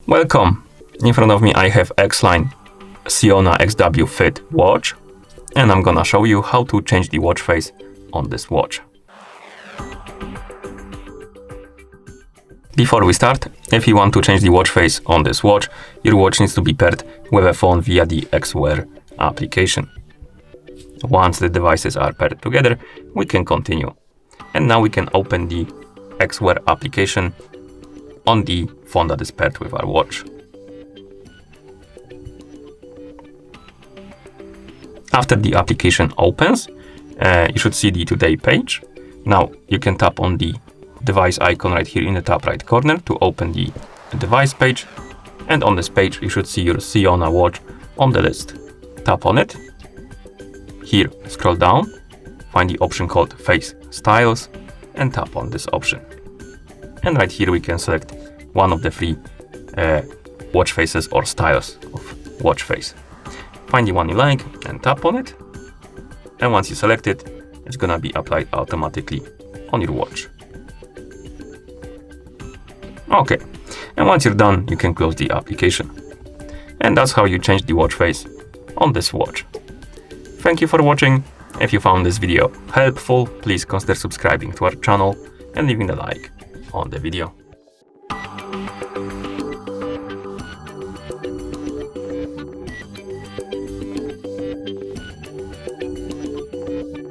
Welcome! In front of me I have Xlyne Siona XW Fit watch, and I'm gonna show you how to change the watch face on this watch. Before we start, if you want to change the watch face on this watch, your watch needs to be paired with a phone via the Xwear application. Once the devices are paired together, we can continue. And now we can open the Xwear application on the phone that is paired with our watch. After the application opens, you should see the Today page. Now you can tap on the device icon right here in the top right corner to open the device page. And on this page, you should see your Siona watch on the list. Tap on it. Here, scroll down, find the option called Face Styles, and tap on this option. And right here we can select one of the three watch faces or styles of watch face. Find the one you like and tap on it. And once you select it, it's gonna be applied automatically on your watch. Okay, and once you're done, you can close the application. And that's how you change the watch face on this watch. Thank you for watching. If you found this video helpful, please consider subscribing to our channel and leaving a like on the video.